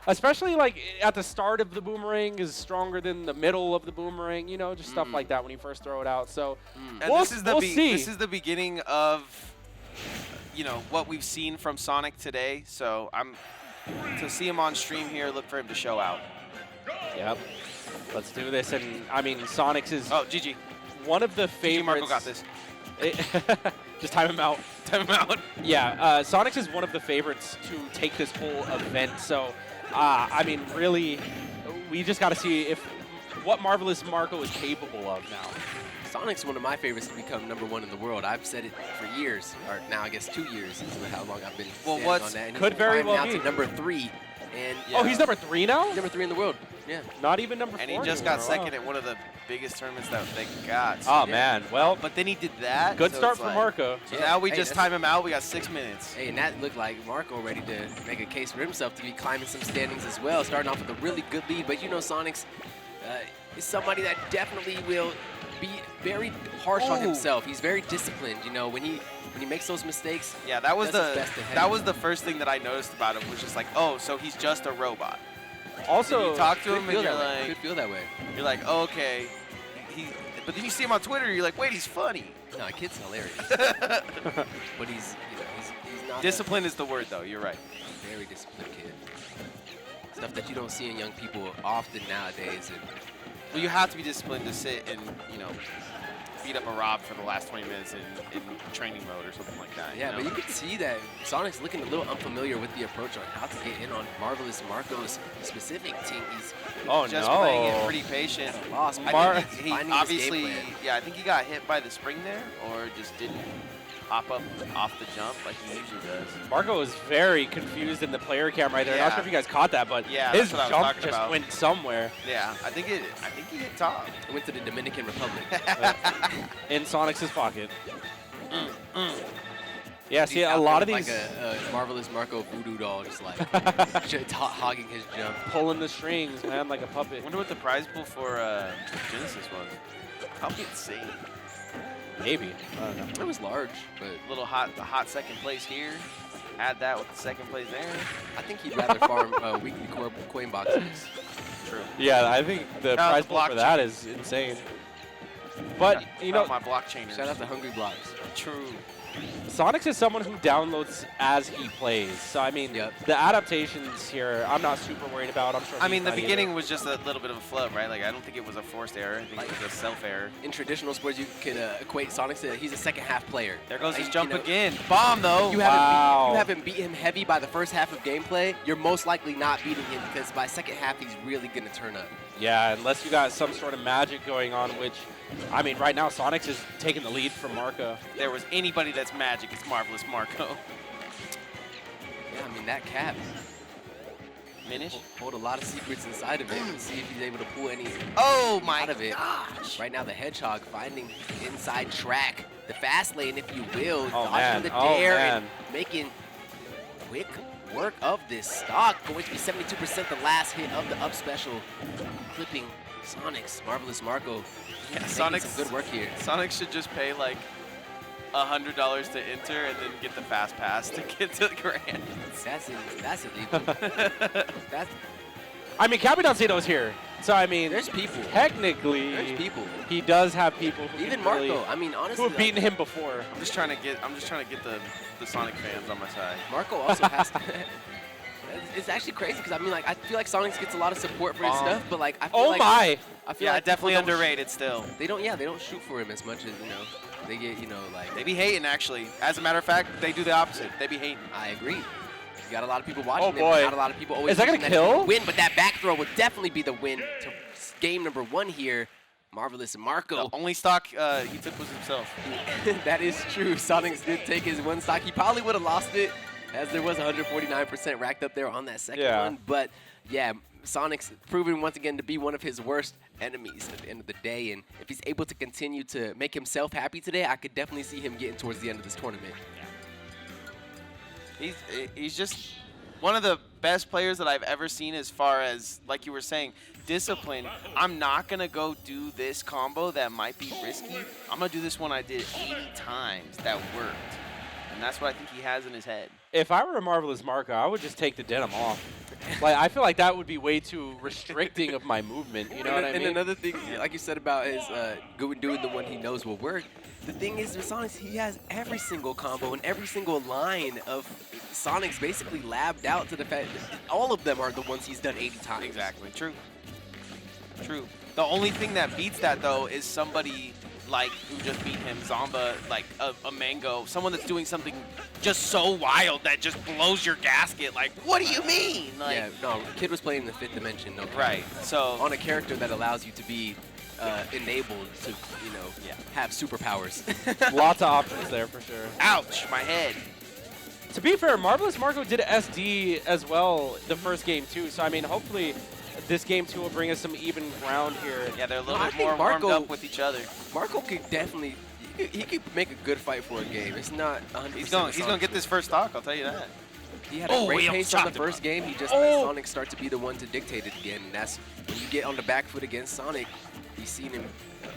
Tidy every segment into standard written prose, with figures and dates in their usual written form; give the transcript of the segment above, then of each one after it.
Especially like at the start of the boomerang is stronger than the middle of the boomerang, you know, just stuff like that when you first throw it out. So And we'll see. This is the beginning of, you know, what we've seen from Sonic today. So to see him on stream here, look for him to show out. Yep. Let's do this. And I mean, Sonix is GG. one of the GG favorites. Marco got this. Just time him out. Time him out. Yeah, Sonix is one of the favorites to take this whole event. So, I mean, really, we just got to see what Marvelous Marco is capable of now. Sonic's one of my favorites to become #1 in the world. I've said it for years, or now I guess 2 years is how long I've been standing on that. And could very well be be #3. And oh, he's #3 now? He's #3 in the world. Yeah. Not even #4. And he just got second at one of the biggest tournaments that they got. So oh man, well. But then he did that. Good so start it's for like, Marco. So now we just time him out. We got 6 minutes. Hey, and that looked like Marco ready to make a case for himself to be climbing some standings as well. Starting off with a really good lead, but you know, Sonix is somebody that definitely will be very harsh on himself. He's very disciplined. You know, when he makes those mistakes. Yeah, that was the first thing that I noticed about him was just like, oh, so he's just a robot. Also, you talk to him and you're like, could feel that way. You're like, oh, okay, but then you see him on Twitter, you're like, wait, he's funny. No, kid's hilarious. But he's not. Discipline is the word, though. You're right. Very disciplined kid. Stuff that you don't see in young people often nowadays. And well, you have to be disciplined to sit and, you know, beat up a Rob for the last 20 minutes in training mode or something like that. Yeah, you know? but you can see that Sonic's looking a little unfamiliar with the approach on how to get in on Marvelous Marco's specific team. He's just playing it pretty patient. Lost. I think he obviously, I think he got hit by the spring there or just didn't hop up off the jump like he usually does. Marco was very confused in the player cam right there. Yeah. Not sure if you guys caught that, but his jump just went somewhere. Yeah, I think he hit top. It went to the Dominican Republic. In Sonix's pocket. Yeah, see, a lot of these... Like a Marvelous Marco voodoo doll, just like hogging his jump. Pulling the strings, man, like a puppet. I wonder what the prize pool for Genesis was. Probably insane. Maybe. I don't know. It was large, but the hot second place here. Add that with the second place there. I think he'd rather farm weekly coin boxes. True. Yeah, I think the prize pool for that is insane. But, you know... my blockchainers. Shout out to Hungry Blocks. True. Sonix is someone who downloads as he plays. So, I mean, the adaptations here, I'm not super worried about. I'm sure. I mean, the beginning was just a little bit of a flub, right? Like, I don't think it was a forced error. I think it was a self-error. In traditional sports, you could equate Sonix to he's a second-half player. There goes his jump again. Bomb, though. You haven't beat him heavy by the first half of gameplay, you're most likely not beating him because by second half, he's really going to turn up. Yeah, unless you got some sort of magic going on, which, I mean, right now, Sonix is taking the lead from Marco. If there was anybody that's magic, it's Marvelous Marco. Yeah, I mean, that cap. Minish? Hold a lot of secrets inside of it and see if he's able to pull any out of it. Gosh. Right now, the Hedgehog finding inside track, the fast lane, if you will, oh, dodging the dare and making quick work of this stock. Going to be 72% the last hit of the up special, clipping Sonix, Marvelous Marco. Yeah, Sonix, some good work here. Sonix should just pay like $100 to enter and then get the fast pass to get to the grand. That's illegal. I mean, Capitan Cito's here. So, I mean, there's people. Technically, there's people. He does have people who even Marco. Really, I mean, honestly, who have beaten him before. I'm just trying to get the Sonic fans on my side. Marco also has to. It's actually crazy because I mean, like, I feel like Sonix gets a lot of support for his stuff, but like, I feel like I feel like definitely underrated still. They don't shoot for him as much as they get like. They be hating actually. As a matter of fact, they do the opposite. They be hating. I agree. You got a lot of people watching. Oh boy! Not a lot of people always. Is that gonna kill? Win, but that back throw would definitely be the win to game #1 here. Marvelous Marco. The only stock he took was himself. That is true. Sonix did take his one stock. He probably would have lost it, as there was 149% racked up there on that second one. But yeah, Sonix proven once again to be one of his worst enemies at the end of the day. And if he's able to continue to make himself happy today, I could definitely see him getting towards the end of this tournament. He's just one of the best players that I've ever seen as far as, like you were saying, discipline. I'm not going to go do this combo that might be risky. I'm going to do this one I did 80 times that worked. And that's what I think he has in his head. If I were a Marvelous Marco, I would just take the denim off. Like, I feel like that would be way too restricting of my movement. You know what I mean? And another thing, like you said about his doing the one he knows will work. The thing is, with Sonix, he has every single combo and every single line of Sonix basically labbed out to the fact that all of them are the ones he's done 80 times. Exactly. True. True. The only thing that beats that, though, is somebody like who just beat him, Zomba, like a Mango, someone that's doing something just so wild that just blows your gasket. Like, what do you mean? Like, Yeah, no, Kid was playing in the 5th dimension, no cap. right. So On a character that allows you to be enabled to, have superpowers. Lots of options there for sure. ouch, my head. To be fair, Marvelous Marco did SD as well the first game too. So I mean, hopefully this game too will bring us some even ground here. Yeah, they're a little I bit think more warmed Marco- up with each other. Marco could definitely, he could make a good fight for a game. It's not 100%. He's gonna get this first stock. I'll tell you that. He had a great he pace almost on the chopped him first up. game. He just let Sonic start to be the one to dictate it again. And that's when you get on the back foot against Sonic, you've seen him,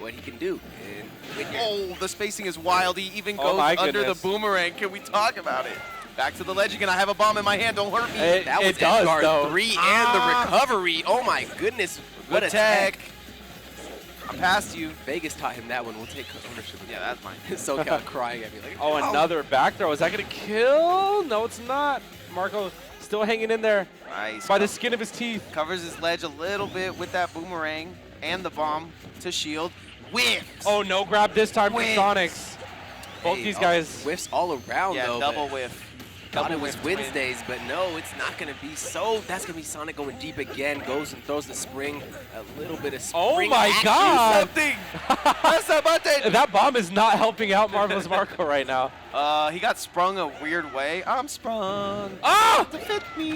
what he can do. And when you're, Oh, the spacing is wild. He even Oh goes my under the goodness. boomerang. Can we talk about it? Back to the ledge again. I have a bomb in my hand. Don't hurt me. that was it does, Edgar though. 3 and the recovery. Oh my goodness. What a tech. I'm past you. Vegas taught him that one. We'll take ownership of Yeah, that. that's mine. SoCal crying at me like, Oh, another back throw. Is that going to kill? No, it's not. Marco still hanging in there Nice. by the skin of his teeth. Covers his ledge a little bit with that boomerang and the bomb to shield. Whiffs. Oh, no grab this time for Whiffs. Sonix. Both Hey, these oh, guys. whiffs all around Yeah, though. double but whiff. Thought Double it was whiff twin. Wednesdays, but no, it's not gonna be so. That's gonna be Sonic going deep again. Goes and throws the spring, a little bit of spring. Oh my action. God. Something. Press that button. That bomb is not helping out Marvelous Marco right now. He got sprung a weird way. I'm sprung. Ah! Defend me.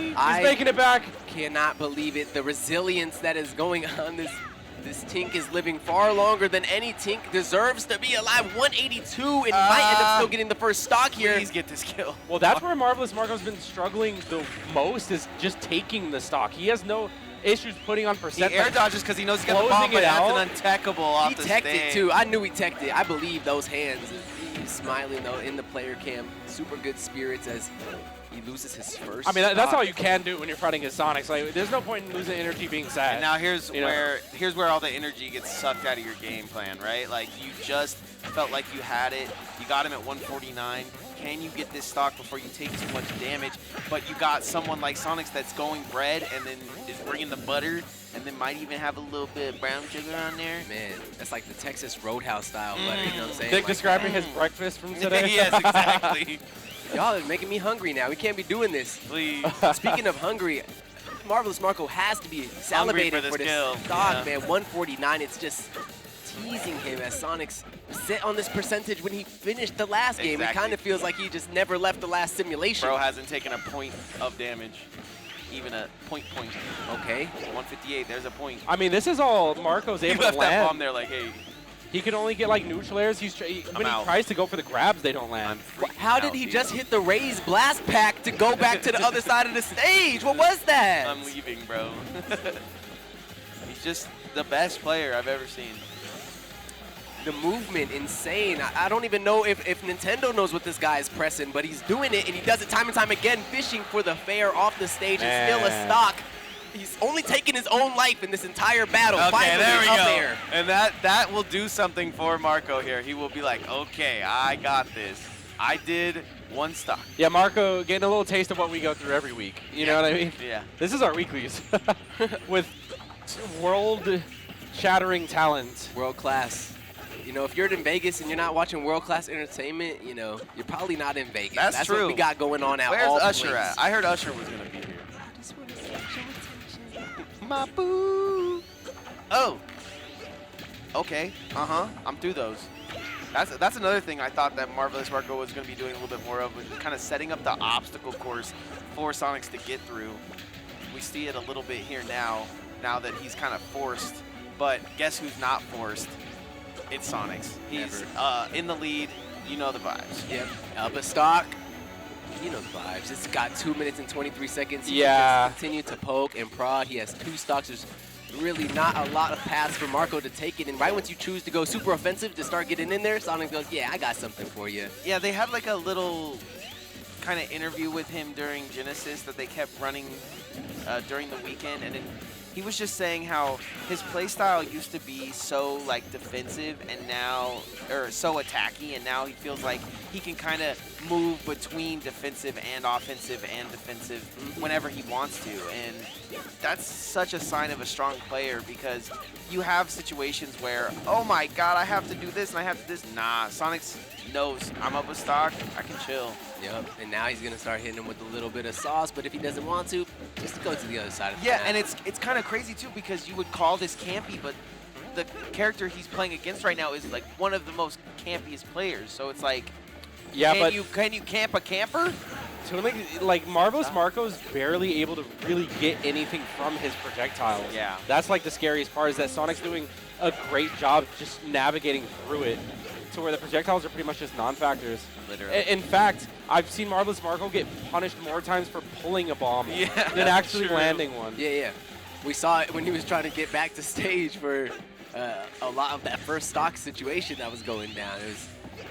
He's I making it back. cannot believe it. The resilience that is going on. This Tink is living far longer than any Tink deserves to be alive. 182 and might end up still getting the first stock here. Please get this kill. Well, that's where Marvelous Marco's been struggling the most, is just taking the stock. He has no issues putting on He percent. air dodges because he knows he's got the Closing bomb, but it that's out. an untechable off He the teched stage. it too. I knew he teched it. I believe those hands. He's smiling though in the player cam. Super good spirits as he loses his first. I mean, that's stock. all you can do when you're fighting his Sonics. Like, there's no point in losing energy being sad. And now here's You know? where all the energy gets sucked out of your game plan, right? Like you just felt like you had it. You got him at 149. Can you get this stock before you take too much damage? But you got someone like Sonix that's going bread and then is bringing the butter and then might even have a little bit of brown sugar on there. Man, that's like the Texas Roadhouse style butter. You know what I'm saying? Dick Like, describing his breakfast from today. Yes, exactly. y'all are making me hungry now. We can't be doing this. Please. Speaking of hungry, Marvelous Marco has to be salivating for for this this kill. stock, Yeah. man. 149. It's just teasing him as Sonix sit on this percentage when he finished the last game. It Exactly. kind of feels like he just never left the last simulation. Bro hasn't taken a point of damage. Even a point. Okay. 158, there's a point. I mean, this is all Marco's He able to left that land. bomb there like, hey, He can only get like neutral airs. When he out. tries to go for the grabs, they don't land. How did he just hit the Raise Blast Pack to go back to the other side of the stage? What was that? I'm leaving, bro. He's just the best player I've ever seen. The movement, insane. I don't even know if Nintendo knows what this guy is pressing, but he's doing it, and he does it time and time again, fishing for the fair off the stage. And still a Man. stock. He's only taken his own life in this entire battle. Okay, Finally there we up go. there. And that will do something for Marco here. He will be like, okay, I got this. I did one stock. Yeah, Marco getting a little taste of what we go through every week. You know what I mean? Yeah. This is our weeklies with world-shattering talent. World class. You know, if you're in Vegas and you're not watching world class entertainment, you know, you're probably not in Vegas. That's what true. we got going on at Where's all Usher points. at? I heard Usher was gonna be here. My boo. Oh. Okay. I'm through those. That's another thing I thought that Marvelous Marco was going to be doing a little bit more of, was kind of setting up the obstacle course for Sonix to get through. We see it a little bit here now that he's kind of forced. But guess who's not forced? It's Sonix. He's in the lead. You know the vibes. Yep. Up a stock. You know the vibes. It's got 2 minutes and 23 seconds. He Yeah. can just continue to poke and prod. He has 2 stocks. There's really not a lot of paths for Marco to take it. And right once you choose to go super offensive to start getting in there, Sonic goes, yeah, I got something for you. Yeah, they had like a little kind of interview with him during Genesis that they kept running during the weekend, and he was just saying how his playstyle used to be so like defensive and now, or so attacky, and now he feels like he can kind of move between defensive and offensive and defensive whenever he wants to. And that's such a sign of a strong player, because you have situations where, oh my god, I have to do this and I have to do this. Nah, Sonix knows I'm up a stock, I can chill. Yep, and now he's going to start hitting him with a little bit of sauce, but if he doesn't want to, just go to the other side of the Yeah, map. and it's kind of crazy too, because you would call this campy, but the character he's playing against right now is like one of the most campiest players. So it's like, Yeah, can you camp a camper? like Marvelous Marco's barely able to really get anything from his projectiles. Yeah. That's like the scariest part, is that Sonic's doing a great job just navigating through it to where the projectiles are pretty much just non-factors. Literally. In fact, I've seen Marvelous Marco get punished more times for pulling a bomb than that's actually true. landing one. Yeah. We saw it when he was trying to get back to stage for a lot of that first stock situation that was going down. It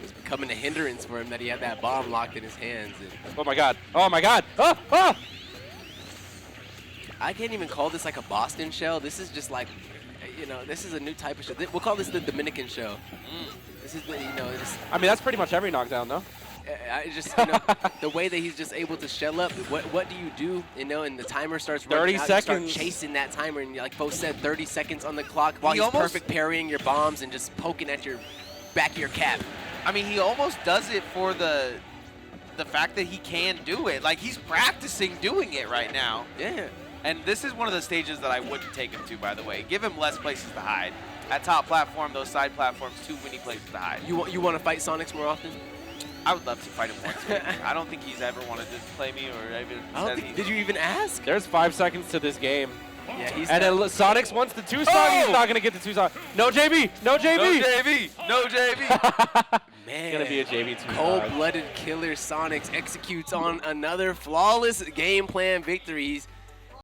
was becoming a hindrance for him that he had that bomb locked in his hands. And Oh my god. Oh my god. Oh! Oh! I can't even call this like a Boston shell. This is just like, this is a new type of shell. We'll call this the Dominican shell. This is, just, I mean, that's pretty much every knockdown, though. I just, the way that he's just able to shell up. What do you do, and the timer starts running 30 out, you start seconds. chasing that timer, and like Bo said, 30 seconds on the clock while He he's almost- perfect parrying your bombs and just poking at your back of your cap. I mean, he almost does it for the fact that he can do it. Like, he's practicing doing it right now. Yeah. And this is one of the stages that I wouldn't take him to, by the way. Give him less places to hide. That top platform, those side platforms, too many places to hide. You want to fight Sonix more often? I would love to fight him once. Maybe. I don't think he's ever wanted to play me, or even said he... Did you even ask? There's 5 seconds to this game. Yeah, he's And then Sonix wants the 2-stock. He's not going to get the 2-stock. No JB! No JB! No JV! No JV! man. It's going to be a JB 2-stock. Cold-blooded killer Sonix executes on another flawless game plan victory. He's